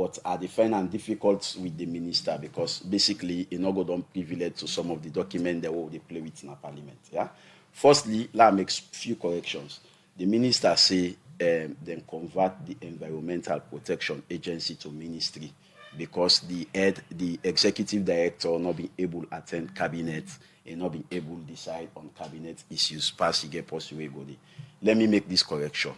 but I define and difficult with the minister because basically you know go down privilege to some of the documents they play with in a parliament. Yeah. Firstly, let me make few corrections. The minister say then convert the Environmental Protection Agency to ministry because the executive director not being able to attend cabinet and not being able to decide on cabinet issues pass get possible body. Let me make this correction.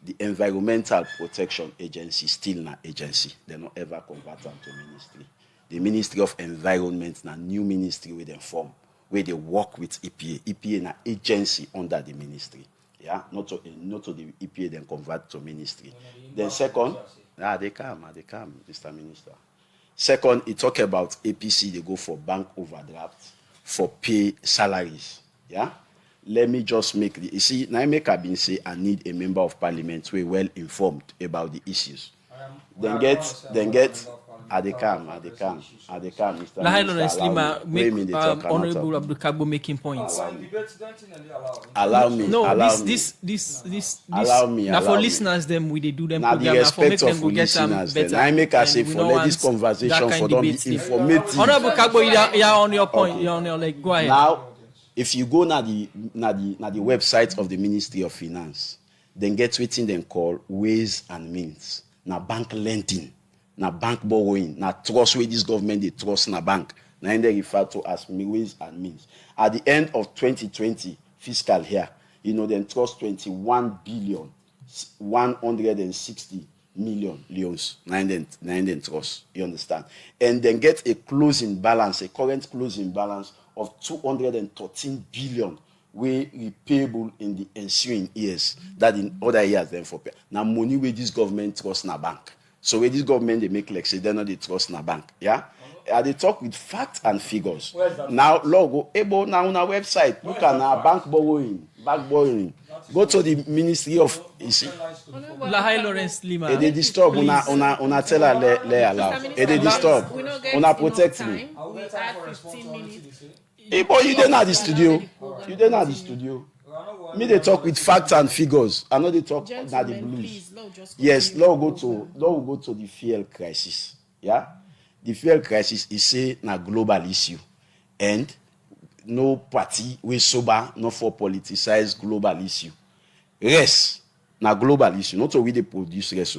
The Environmental Protection Agency still an agency. They not ever convert them to ministry. The Ministry of Environment na new ministry with them form where they work with EPA. EPA na agency under the ministry. Yeah, not to the EPA then convert to ministry. Then second, they come, Mr. Minister. Second, it talk about APC, they go for bank overdraft, for pay salaries. Yeah? Let me just make you see, Naime Kabin say I need a member of parliament who is well informed about the issues. Then get Adekam, Mr. Minister. Honorable Abdul Kargbo making points. Allow me. Allow me. Now for listeners, them we they do them now program. The respect for of listeners. Then I make us say for let this conversation for them be informative. Honorable Kargbo, you're on your point. You're on your like. Go ahead. Now, if you go na the website of the Ministry of Finance, then get waiting then call ways and means. Na bank lending. Na bank borrowing, na trust where this government they trust na bank. Now they refer to as ways and means. At the end of 2020 fiscal year, then trust 21 billion 160 million leons. Nine then trust. You understand? And then get a closing balance, a current closing balance of 213 billion we repayable in the ensuing years. That in other years then for pay. Now money where this government trust na bank. So with this government, they make like say they know they trust in a bank. Yeah? They talk with facts and figures. Now, logo, able now on our website, look at our bank borrowing. Go to the Ministry of you see. Lahai Lawrence Lima. They disturb una tell her le allow. They disturb. Una protect me. We had 15 minutes. But you didn't have the studio. Me they talk with facts and figures. I know they talk about the blues. Yes, now we go to the fuel crisis. Yeah, the fuel crisis is a global issue, and no party we sober, not for politicized global issue. Rest na global issue. Not we they produce rest.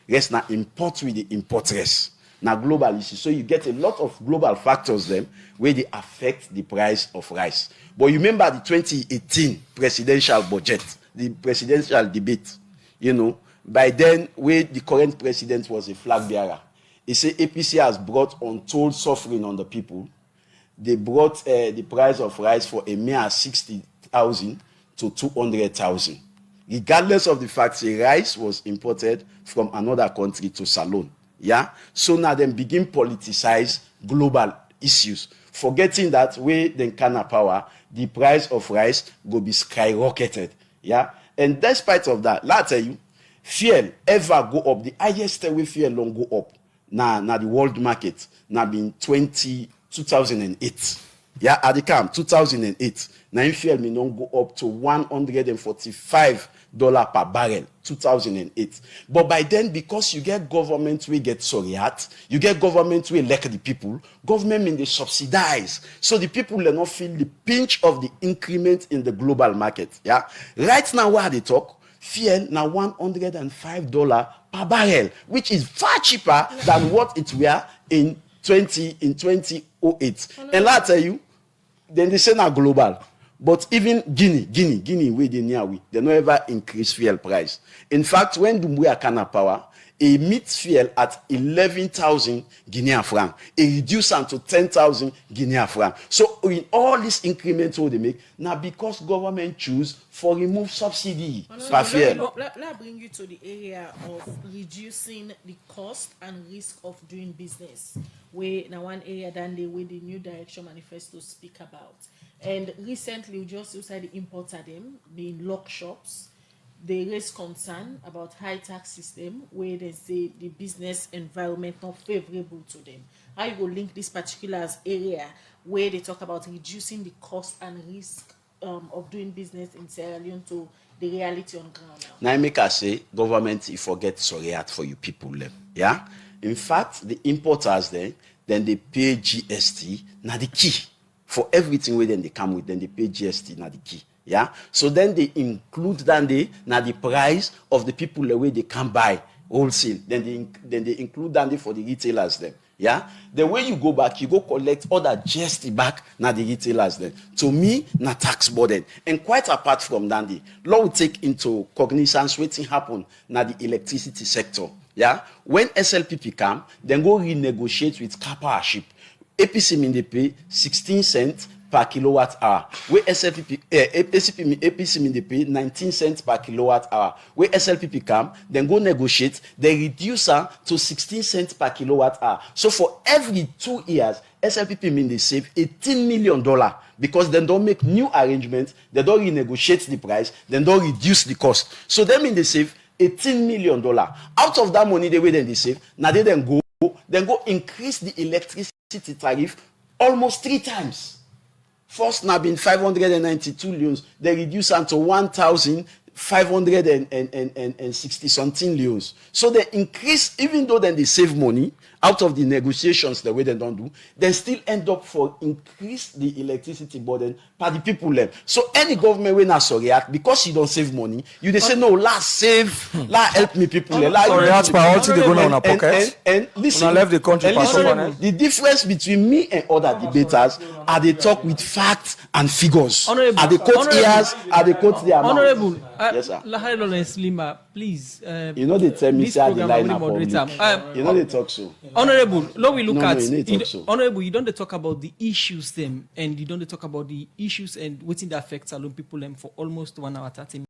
Rest na import with the import rest. Na global issue. So you get a lot of global factors them where they affect the price of rice. But you remember the 2018 presidential budget, the presidential debate, by then where the current president was a flag bearer. He said APC has brought untold suffering on the people. They brought the price of rice for a mere 60,000 to 200,000. Regardless of the fact that rice was imported from another country to Salon. Yeah, so now they begin politicize global issues, forgetting that way then can power, the price of rice go be skyrocketed. Yeah, and despite of that, let tell you, fuel ever go up. The highest way fuel long go up now the world market now been 2008. Yeah, at the camp 2008. Now fuel me don't go up to $145 per barrel, 2008. But by then, because you get government we get soriat, you get government we elect the people, government mean they subsidize. So the people will not feel the pinch of the increment in the global market. Yeah. Right now where they talk, fuel now $105 per barrel, which is far cheaper than what it were in 2008. And I tell you, then they say now global. But even Guinea, where they near we, they don't ever increase fuel price. In fact, when Dumbuya Kana Power, a meet fuel at 11,000 Guinean francs, a reduce them to 10,000 Guinean francs. So in all these increments what they make, now because government choose for remove subsidy for fuel. Let bring you to the area of reducing the cost and risk of doing business. Where now one area than the way the New Direction Manifesto speak about. And recently, we just said the importer them being lock shops. They raise concern about high tax system where they say the business environment not favorable to them. How you go link this particular area where they talk about reducing the cost and risk of doing business in Sierra Leone to the reality on ground now? Now I make us say government you forget sorry for you people. Yeah. In fact, the importers then they pay GST. Now the key for everything where then they come with, then they pay GST. Now the key. Yeah. So then they include the price of the people the way they can buy wholesale. Then they include for the retailers then. Yeah. The way you go back, you go collect all that GST back now the retailers then. To me, na tax burden. And quite apart from that, the law will take into cognizance what happen now the electricity sector. Yeah. When SLPP come, then go renegotiate with car powership. APC mean they pay 16 cents per kilowatt hour. Where APC mean they pay 19 cents per kilowatt hour. Where SLPP come, then go negotiate, they reduce her to 16 cents per kilowatt hour. So for every 2 years, SLPP mean they save $18 million because they don't make new arrangements, they don't renegotiate the price, they don't reduce the cost. So that mean they save $18 million. Out of that money, the way then they save, now they then go increase the electricity tariff almost 3 times. First now been 592 leons, they reduce them to 1,560 something leons. So they increase, even though then they save money out of the negotiations the way they don't do, they still end up for increase the electricity burden by the people left. So any government will not react because you don't save money, you they say no, let's save, let's help me people. React priority they go on our pocket. And listen, left the country the difference between me and other debaters are they talk with facts and figures. Are they quote years, are they quote the amount. Honorable, yes, sir. Lahari Lawrence Lima, please. You know they tell me say the line up on me. You know they talk so. Honorable, now we look at so. Honorable, you don't talk about the issues them, and you don't talk about the issues and what's in the affects alone people them for almost 1 hour 30 minutes.